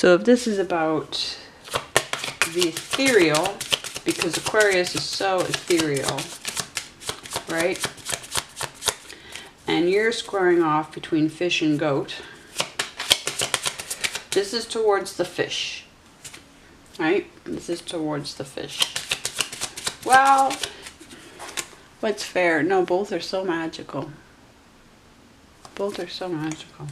So if this is about the ethereal, because Aquarius is so ethereal, right? And you're squaring off between fish and goat. This is towards the fish, right? This is towards the fish. Well, what's fair? No, both are so magical. Both are so magical.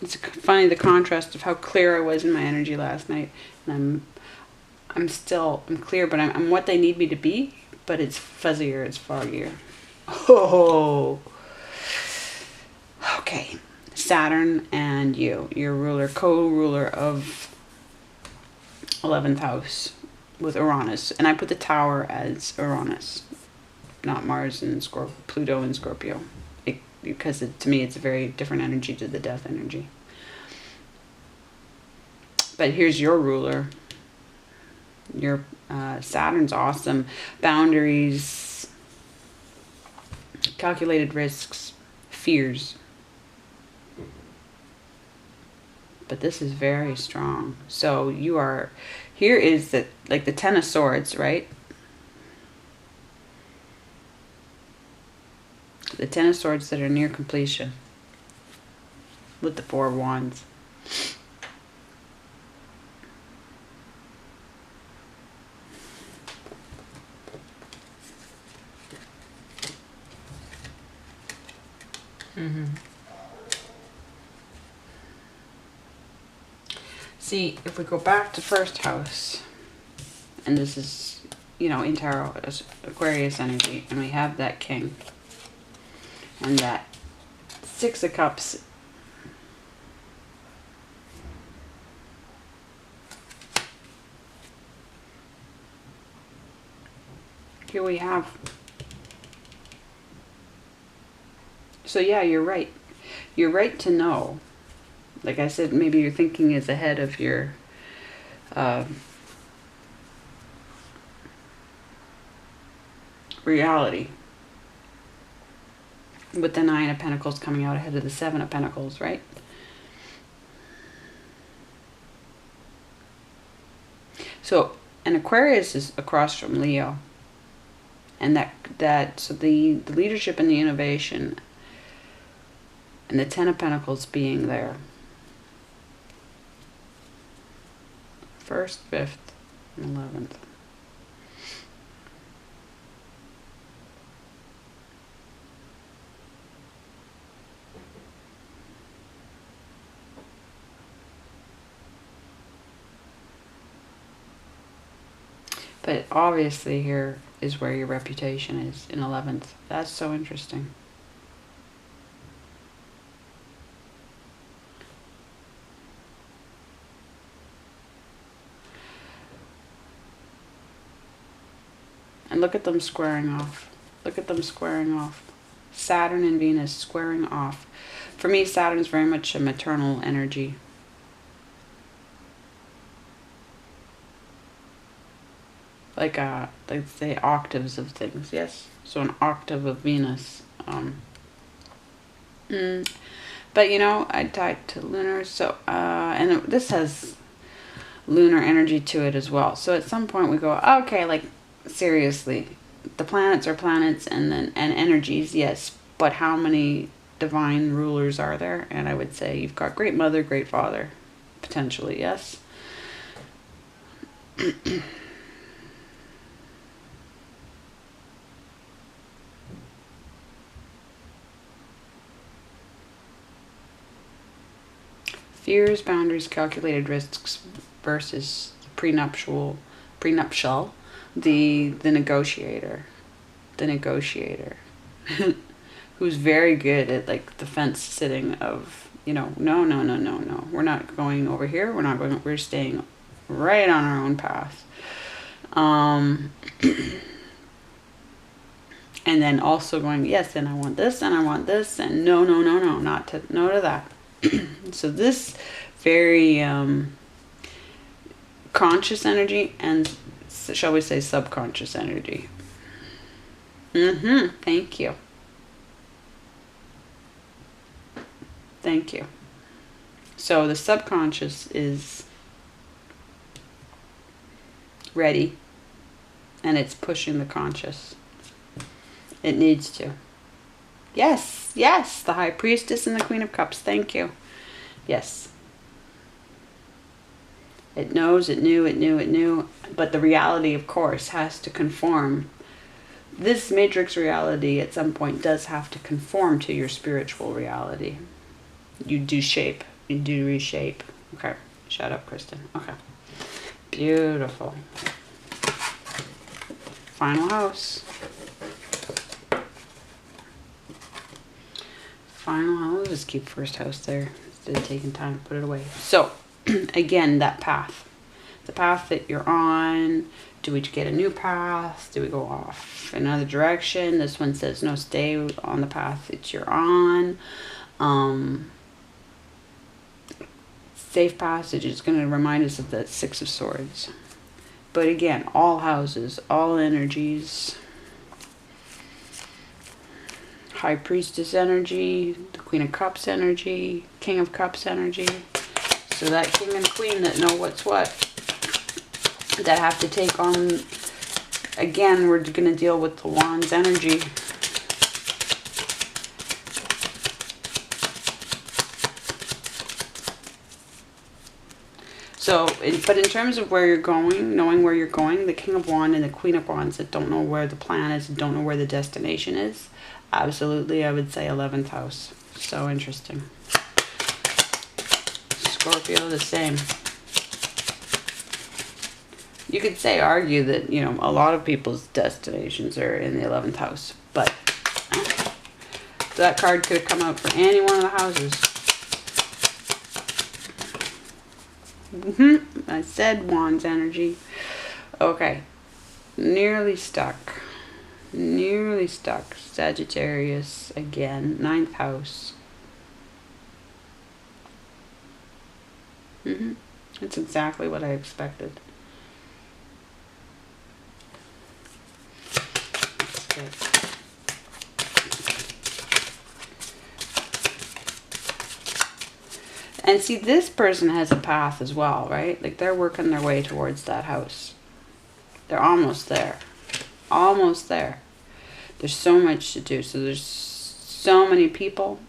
It's funny the contrast of how clear I was in my energy last night, and I'm clear, but I'm what they need me to be, but it's fuzzier, it's foggier. Oh, okay. Saturn and your ruler, co-ruler of 11th house with Uranus, and I put the Tower as Uranus, not Mars and Pluto and Scorpio, because to me it's a very different energy to the death energy. But here's your ruler. Your Saturn's awesome. Boundaries, calculated risks, fears. But this is very strong. So you are, here is the, like the Ten of Swords, right? The Ten of Swords that are near completion. With the Four of Wands. See, if we go back to first house, and this is, you know, in tarot, Aquarius energy, and we have that King, and that Six of Cups. Here we have. So yeah, you're right. You're right to know. Like I said, maybe your thinking is ahead of your reality. With the Nine of Pentacles coming out ahead of the Seven of Pentacles, right? So, and Aquarius is across from Leo. And so the leadership and the innovation and the Ten of Pentacles being there. 1st, 5th, and 11th. But obviously here is where your reputation is, in 11th. That's so interesting. And look at them squaring off. Look at them squaring off. Saturn and Venus squaring off. For me, Saturn's very much a maternal energy. Like say octaves of things, yes? So an octave of Venus. But you know, I tied to lunar, so, and this has lunar energy to it as well. So at some point we go, okay, like, seriously, the planets are planets and energies, yes, but how many divine rulers are there? And I would say you've got Great Mother, Great Father, potentially, yes. Fears, boundaries, calculated risks versus prenuptial, the negotiator, who's very good at like the fence sitting of, you know, no, we're not going over here, we're staying right on our own path. And then also going, yes, and I want this, and I want this, and no, no to that. So this very conscious energy and, shall we say, subconscious energy. Thank you. Thank you. So the subconscious is ready, and it's pushing the conscious. It needs to. Yes, yes, the High Priestess and the Queen of Cups. Thank you. Yes. It knows, it knew, but the reality, of course, has to conform. This matrix reality at some point does have to conform to your spiritual reality. You do shape, you do reshape. Okay, shut up, Kristen. Okay, beautiful. Final house. Final house. I'll just keep first house there instead of taking time to put it away. So, again, that path. The path that you're on. Do we get a new path? Do we go off another direction? This one says, no, stay on the path that you're on. Safe passage is going to remind us of the Six of Swords. But again, all houses, all energies. High Priestess energy, the Queen of Cups energy, King of Cups energy. So that King and Queen that know what's what, that have to take on, again, we're going to deal with the Wands energy. So, but in terms of where you're going, knowing where you're going, the King of Wands and the Queen of Wands that don't know where the plan is, don't know where the destination is, absolutely, I would say 11th house. So interesting. Scorpio, the same. You could say, argue that, you know, a lot of people's destinations are in the 11th house. But that card could have come out for any one of the houses. I said Wands energy. Okay. Nearly stuck. Nearly stuck. Sagittarius again. 9th house. That's exactly what I expected. That's good. And see, this person has a path as well, right? Like they're working their way towards that house. They're almost there. Almost there. There's so much to do. So there's so many people,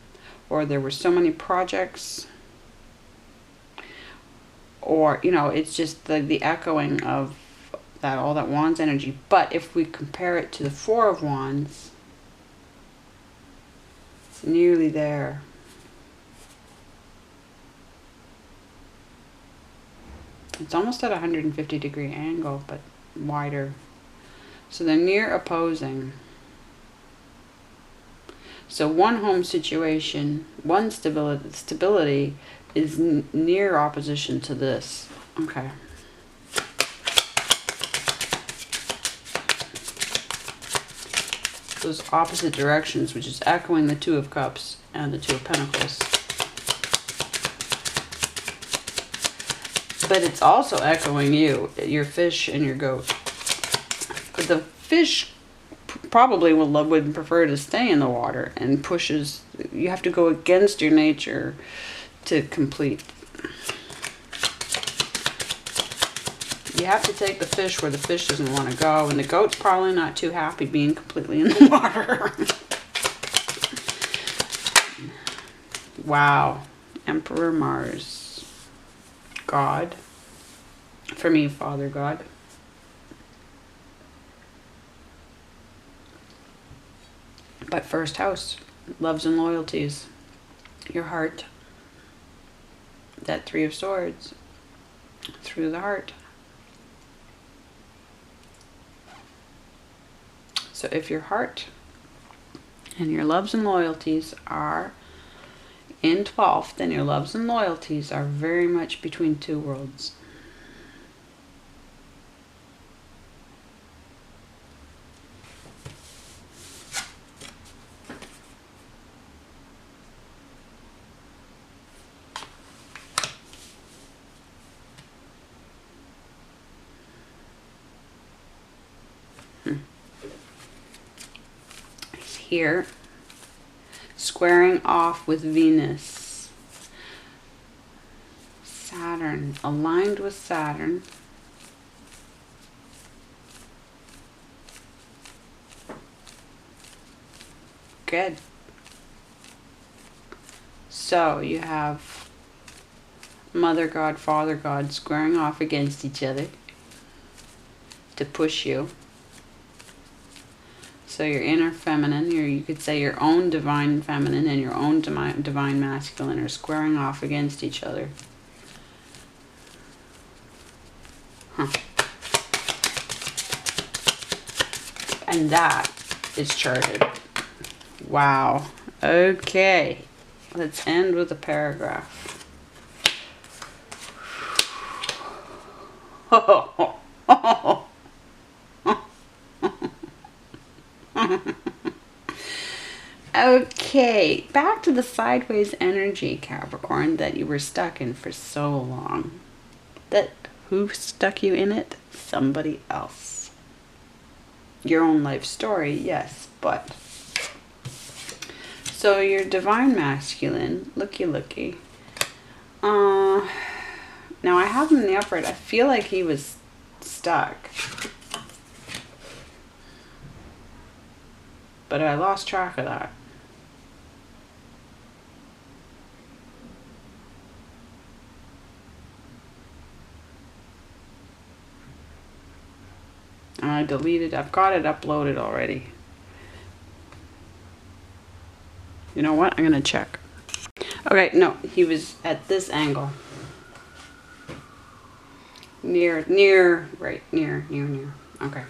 or there were so many projects, or, you know, it's just the echoing of that, all that Wands energy. But if we compare it to the Four of Wands, it's nearly there. It's almost at a 150-degree angle, but wider. So they're near opposing. So one home situation, one stability is near opposition to this. Okay. Those opposite directions, which is echoing the Two of Cups and the Two of Pentacles. But it's also echoing you, your fish and your goat. But the fish probably would prefer to stay in the water and pushes. You have to go against your nature to complete. You have to take the fish where the fish doesn't want to go. And the goat's probably not too happy being completely in the water. Wow. Emperor Mars. God. For me, Father God. But first house, loves and loyalties, your heart, that Three of Swords, through the heart. So if your heart and your loves and loyalties are in 12th, then your loves and loyalties are very much between two worlds. here, squaring off with Venus. Saturn, aligned with Saturn. Good. So you have Mother God, Father God squaring off against each other to push you. So your inner feminine, you could say your own divine feminine and your own divine masculine are squaring off against each other. Huh. And that is charted. Wow. Okay. Let's end with a paragraph. Okay, back to the sideways energy, Capricorn, that you were stuck in for so long. Who stuck you in it? Somebody else. Your own life story, yes, but so your divine masculine, looky. Now I have him in the upright. I feel like he was stuck, but I lost track of that. And I deleted. I've got it uploaded already. You know what? I'm gonna check. Okay, no, he was at this angle. Near. Okay.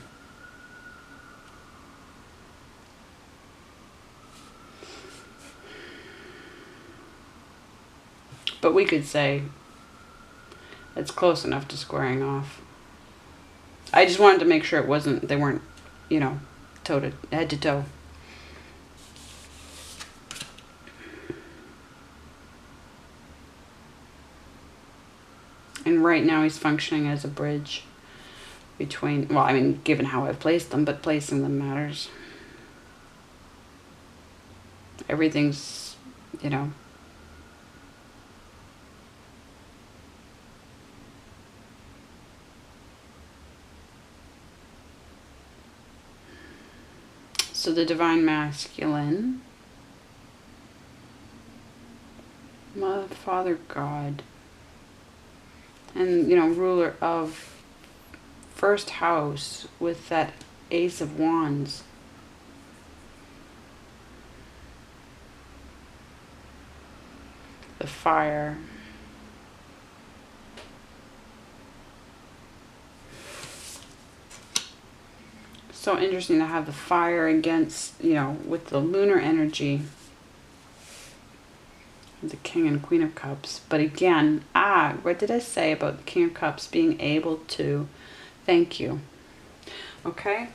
But we could say it's close enough to squaring off. I just wanted to make sure they weren't, head to toe. And right now he's functioning as a bridge between, well, I mean, given how I've placed them, but placing them matters. Everything's, So the divine masculine, Mother, Father, God, and, ruler of first house with that Ace of Wands. The fire. So interesting to have the fire against, with the lunar energy, the King and Queen of Cups. But again, what did I say about the King of Cups being able to thank you? Okay?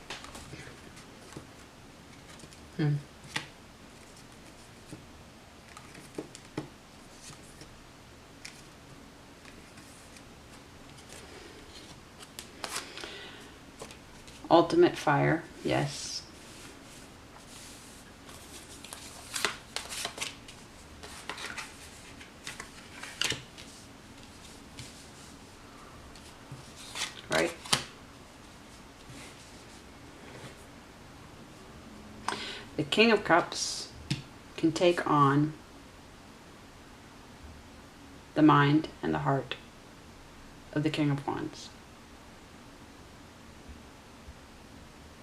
Ultimate fire, yes. Right? The King of Cups can take on the mind and the heart of the King of Wands.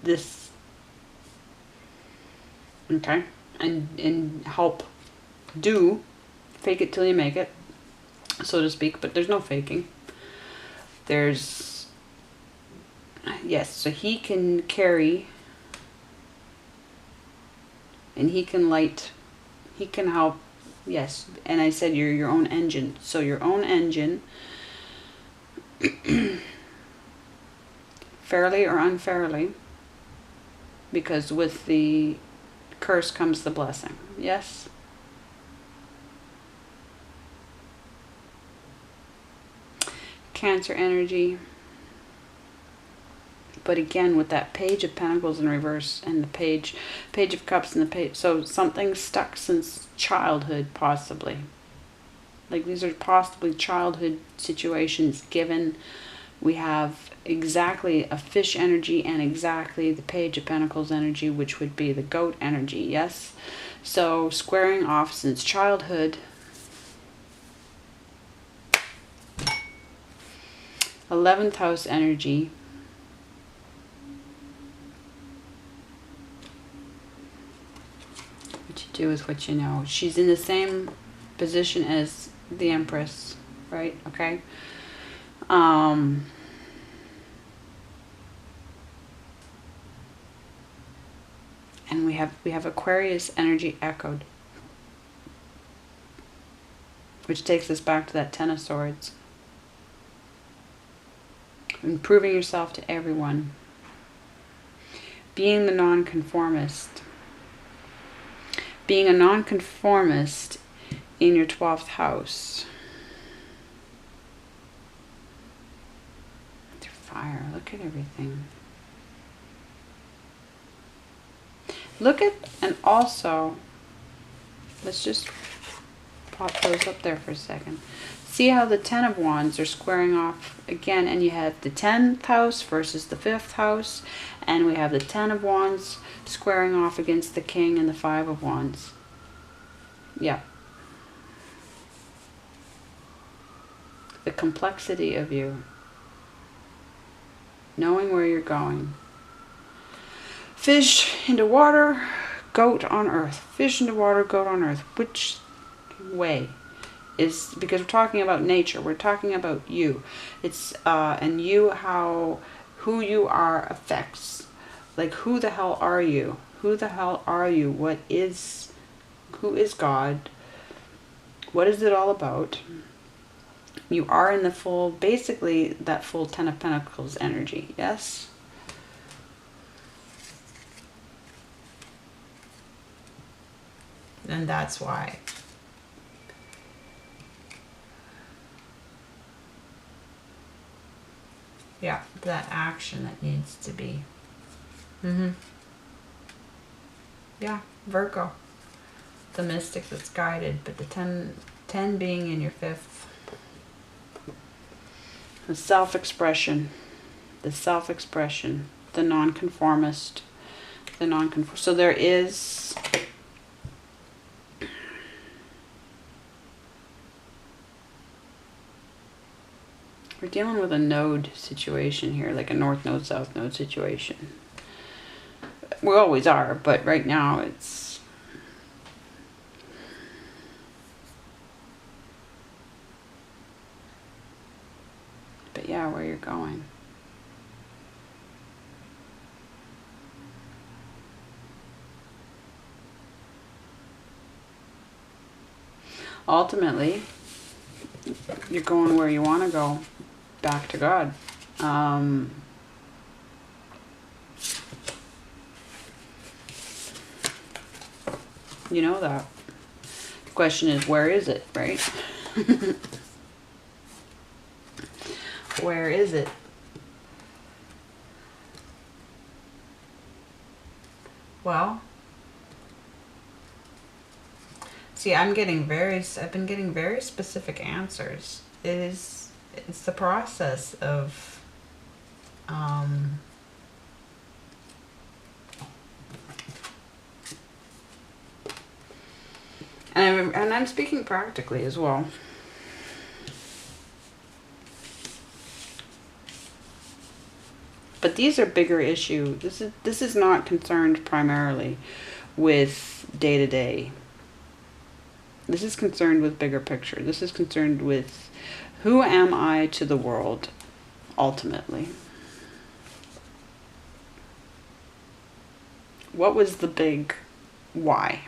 This, okay, and help fake it till you make it, so to speak, but there's no faking. Yes, so he can carry and he can help, yes, and I said you're your own engine, so your own engine, fairly or unfairly, because with the curse comes the blessing. Yes? Cancer energy. But again, with that Page of Pentacles in reverse and the Page of Cups and the Page, so something's stuck since childhood, possibly. Like these are possibly childhood situations given. We have exactly a fish energy and exactly the Page of Pentacles energy, which would be the goat energy, yes? So squaring off since childhood. 11th house energy. What you do is what you know. She's in the same position as the Empress, right? Okay. And we have Aquarius energy echoed, which takes us back to that Ten of Swords. Improving yourself to everyone. Being the nonconformist. Being a nonconformist in your 12th house. Fire. Look at everything. Look at, and also, let's just pop those up there for a second. See how the Ten of Wands are squaring off again, and you have the 10th house versus the 5th house, and we have the 10 of Wands squaring off against the King and the 5 of Wands. Yeah. The complexity of you. Knowing where you're going. Fish into water, goat on earth. Fish into water, goat on earth. Which way? Is because we're talking about nature. We're talking about you. It's and you, how who you are affects. Like, who the hell are you? Who the hell are you? Who is God? What is it all about? You are in the full, basically that full Ten of Pentacles energy. Yes. And that's why. Yeah, that action that needs to be. Yeah, Virgo. The mystic that's guided, but the 10 being in your 5th. The self-expression. The self-expression. The nonconformist. The nonconformist. So there is... We're dealing with a node situation here, like a north node, south node situation. We always are, but right now it's... But yeah, where you're going. Ultimately, you're going where you want to go. Back to God. You know that. The question is, where is it, right? Where is it? Well, see, I've been getting very specific answers. It's the process of and I'm speaking practically as well. But these are bigger issues. This is not concerned primarily with day-to-day. This is concerned with bigger picture. This is concerned with who am I to the world, ultimately? What was the big why?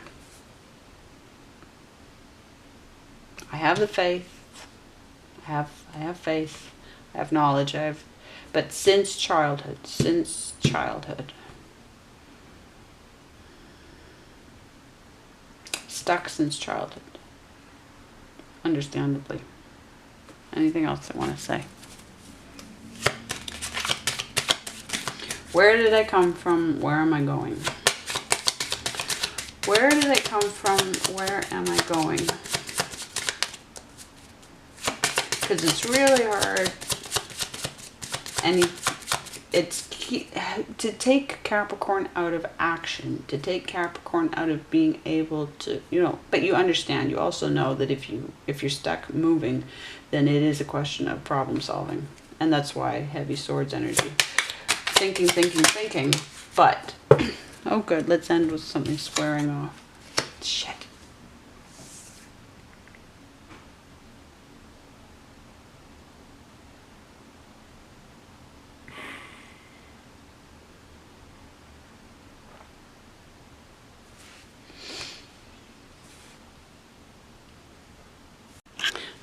I have the faith. I have faith. I have knowledge. But since childhood. Stuck since childhood. Understandably. Anything else I want to say? Where did I come from? Where am I going? Where did I come from? Where am I going? Because it's really hard. And it's key, to take Capricorn out of action, to take Capricorn out of being able to, you know, but you understand, you also know that if you're stuck moving, then it is a question of problem solving. And that's why heavy swords energy. Thinking, thinking, thinking. But, oh good, let's end with something squaring off. Shit.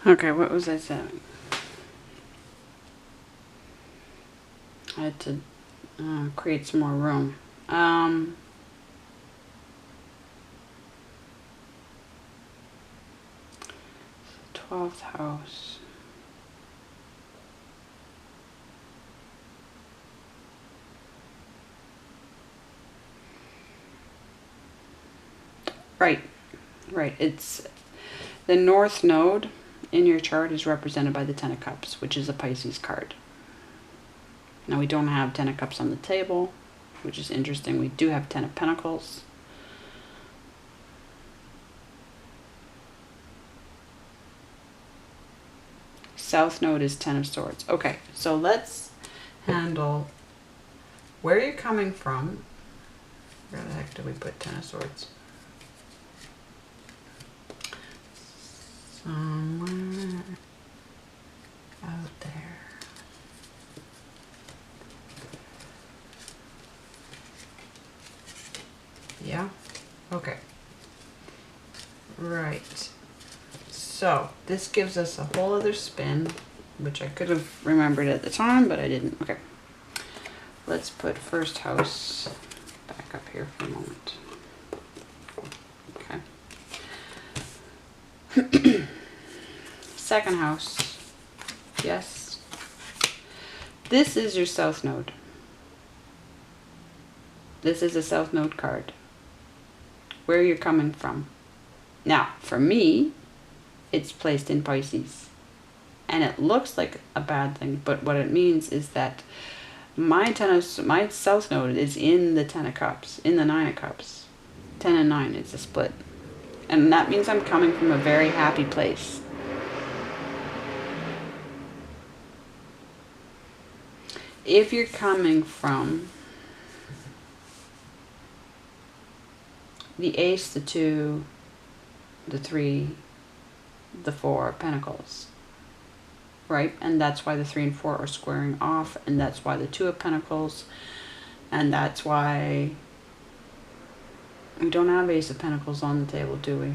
Okay, what was I saying? I had to create some more room. 12th house. Right. It's the North Node in your chart is represented by the Ten of Cups, which is a Pisces card. Now we don't have Ten of Cups on the table, which is interesting. We do have Ten of Pentacles. South Node is Ten of Swords. Okay, so let's handle where you're coming from. Where the heck did we put Ten of Swords? Somewhere out there. Yeah? Okay. Right. So, this gives us a whole other spin, which I could have remembered at the time, but I didn't. Okay. Let's put first house back up here for a moment. Okay. Second house. Yes. This is your South Node. This is a South Node card. Where you're coming from. Now, for me, it's placed in Pisces. And it looks like a bad thing, but what it means is that my South Node is in the Ten of Cups, in the Nine of Cups. 10 and 9 is a split. And that means I'm coming from a very happy place. If you're coming from the Ace, the 2, the 3, the 4 of Pentacles, right? And that's why the 3 and 4 are squaring off, and that's why the 2 of Pentacles, and that's why we don't have Ace of Pentacles on the table, do we?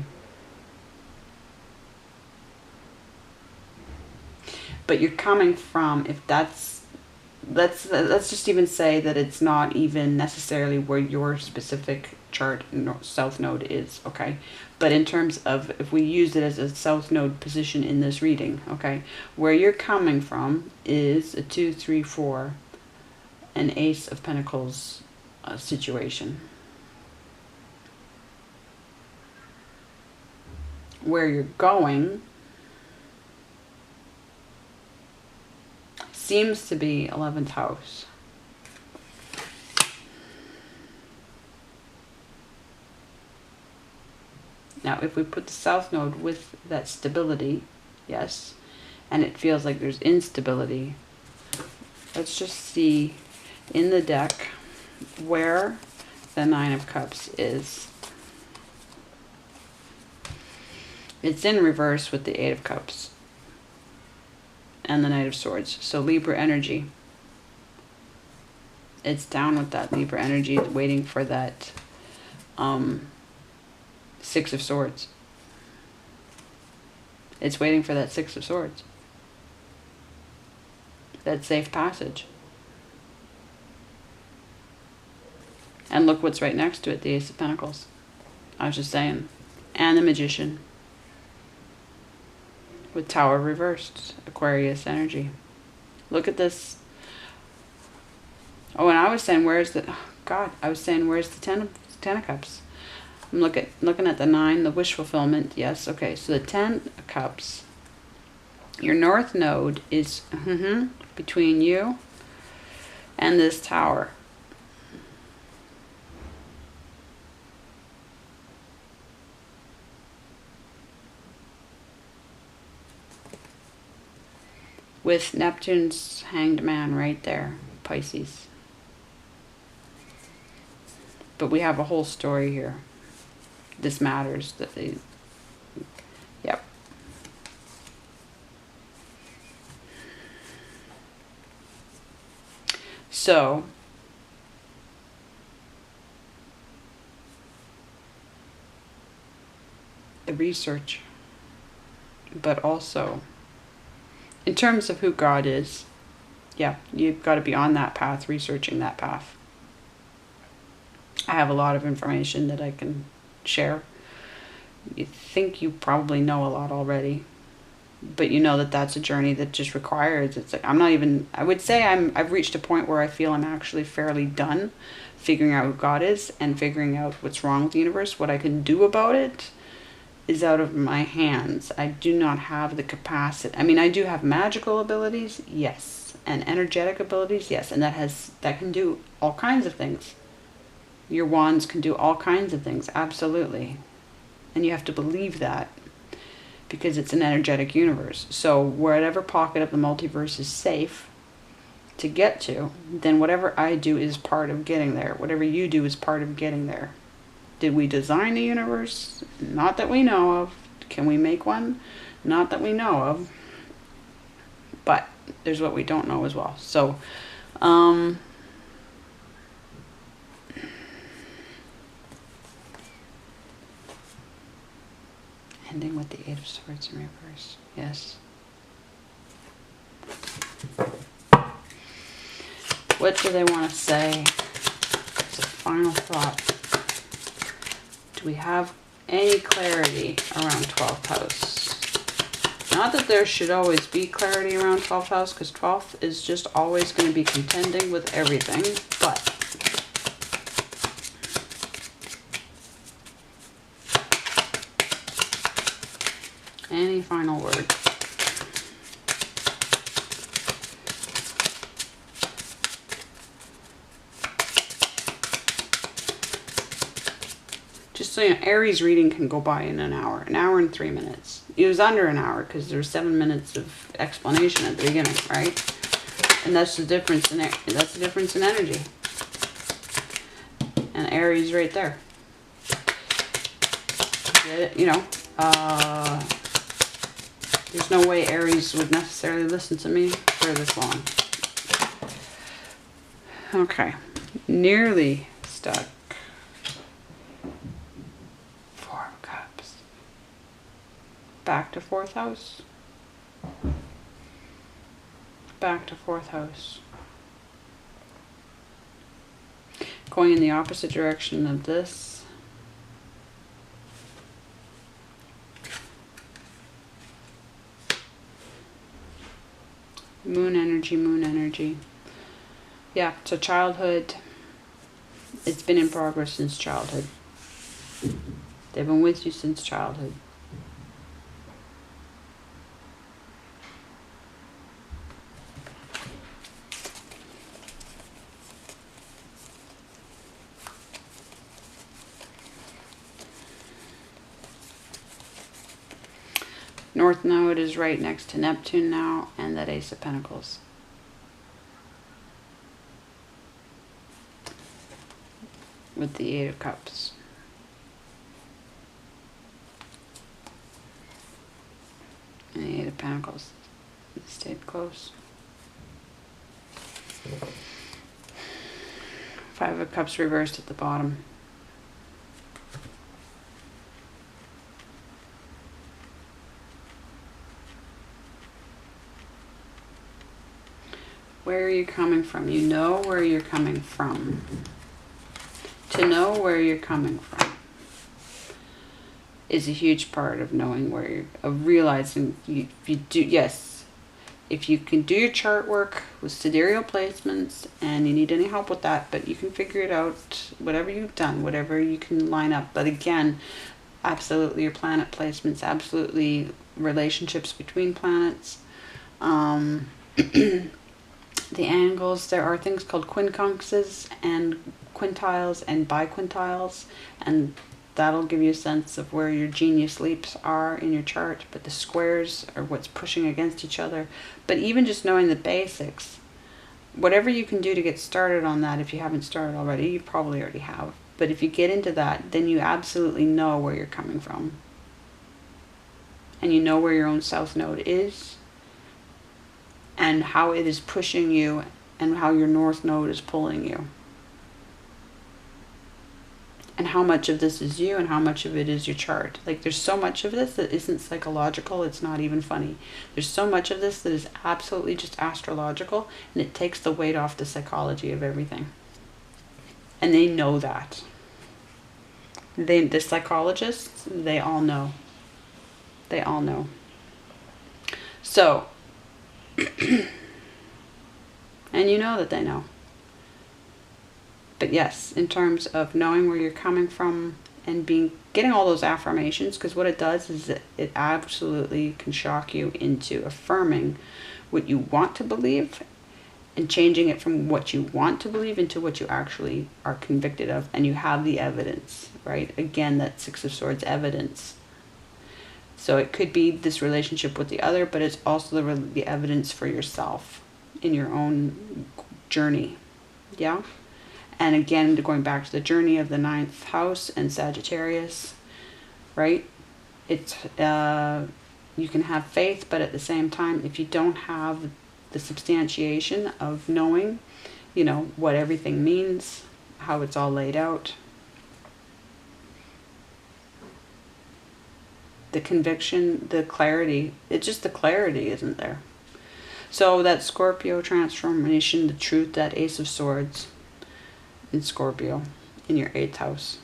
But you're coming from, if that's, let's just even say that it's not even necessarily where your specific chart South Node is, okay? But in terms of, if we use it as a South Node position in this reading, okay, where you're coming from is a 2, 3, 4, an Ace of Pentacles situation. Where you're going seems to be 11th house. Now, if we put the South Node with that stability, yes, and it feels like there's instability, let's just see in the deck where the Nine of Cups is. It's in reverse with the Eight of Cups and the Knight of Swords. So Libra energy. It's down with that Libra energy, waiting for that Six of Swords. It's waiting for that Six of Swords. That safe passage. And look what's right next to it, the Ace of Pentacles. I was just saying. And the Magician. With Tower reversed, Aquarius energy. Look at this. Oh, and I was saying, where's the... Oh, God, I was saying, where's the ten of Cups? I'm looking at the 9, the wish fulfillment. Yes, okay. So the 10 of Cups. Your North Node is between you and this Tower. With Neptune's Hanged Man right there, Pisces. But we have a whole story here. This matters. That they... Yep. So, the research, but also in terms of who God is, yeah, you've got to be on that path, researching that path. I have a lot of information that I can share. You think you probably know a lot already, but you know that that's a journey that just requires, it's like, I'm not even, I would say I've reached a point where I feel I'm actually fairly done figuring out who God is and figuring out what's wrong with the universe. What I can do about it is out of my hands. I do not have the capacity. I mean, I do have magical abilities, yes, and energetic abilities, yes, and that can do all kinds of things. Your wands can do all kinds of things, absolutely. And you have to believe that, because it's an energetic universe. So whatever pocket of the multiverse is safe to get to, then whatever I do is part of getting there. Whatever you do is part of getting there. Did we design the universe? Not that we know of. Can we make one? Not that we know of. But there's what we don't know as well. So, ending with the 8 of Swords in reverse. Yes. What do they want to say? It's a final thought. Do we have any clarity around 12th house? Not that there should always be clarity around 12th house, because 12th is just always going to be contending with everything, but any final word? Just so you know, Aries reading can go by in an hour and 3 minutes. It was under an hour because there's 7 minutes of explanation at the beginning, right? And that's the difference in energy. And Aries right there. Get it? You know, there's no way Aries would necessarily listen to me for this long. Okay, nearly stuck. 4 of Cups. Back to 4th house. Back to 4th house. Going in the opposite direction of this. Moon energy, moon energy. Yeah, so childhood, it's been in progress since childhood. They've been with you since childhood. North Node is right next to Neptune now, and that Ace of Pentacles. With the 8 of Cups. And the 8 of Pentacles. They stayed close. 5 of Cups reversed at the bottom. Where are you coming from? You know where you're coming from. To know where you're coming from is a huge part of knowing where you're, of realizing you do, yes, if you can do your chart work with sidereal placements and you need any help with that, but you can figure it out, whatever you've done, whatever you can line up. But again, absolutely your planet placements, absolutely relationships between planets. The angles, there are things called quincunxes and quintiles and biquintiles, and that'll give you a sense of where your genius leaps are in your chart. But the squares are what's pushing against each other. But even just knowing the basics, whatever you can do to get started on that, if you haven't started already, you probably already have. But if you get into that, then you absolutely know where you're coming from. And you know where your own south node is, and how it is pushing you, and how your north node is pulling you. And how much of this is you and how much of it is your chart. Like, there's so much of this that isn't psychological, it's not even funny. There's so much of this that is absolutely just astrological, and it takes the weight off the psychology of everything. And they know that. The psychologists, they all know. They all know. So, and you know that they know. But yes, in terms of knowing where you're coming from and getting all those affirmations, because what it does is it absolutely can shock you into affirming what you want to believe and changing it from what you want to believe into what you actually are convicted of, and you have the evidence, right? Again, that Six of Swords evidence. So it could be this relationship with the other, but it's also the evidence for yourself in your own journey. Yeah? And again, going back to the journey of the 9th house and Sagittarius, right? It's you can have faith, but at the same time, if you don't have the substantiation of knowing, you know, what everything means, how it's all laid out, the conviction, the clarity, it's just the clarity isn't there. So that Scorpio transformation, the truth, that Ace of Swords in Scorpio in your 8th house,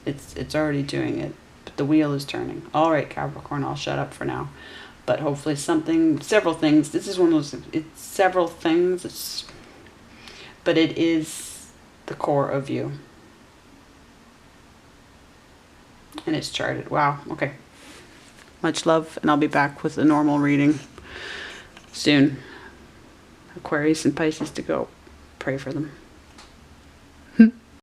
it's already doing it, but the wheel is turning. All right, Capricorn, I'll shut up for now. But hopefully several things. This is one of those, it's several things, but it is the core of you. And it's charted. Wow, okay. Much love, and I'll be back with a normal reading soon. Aquarius and Pisces to go. Pray for them.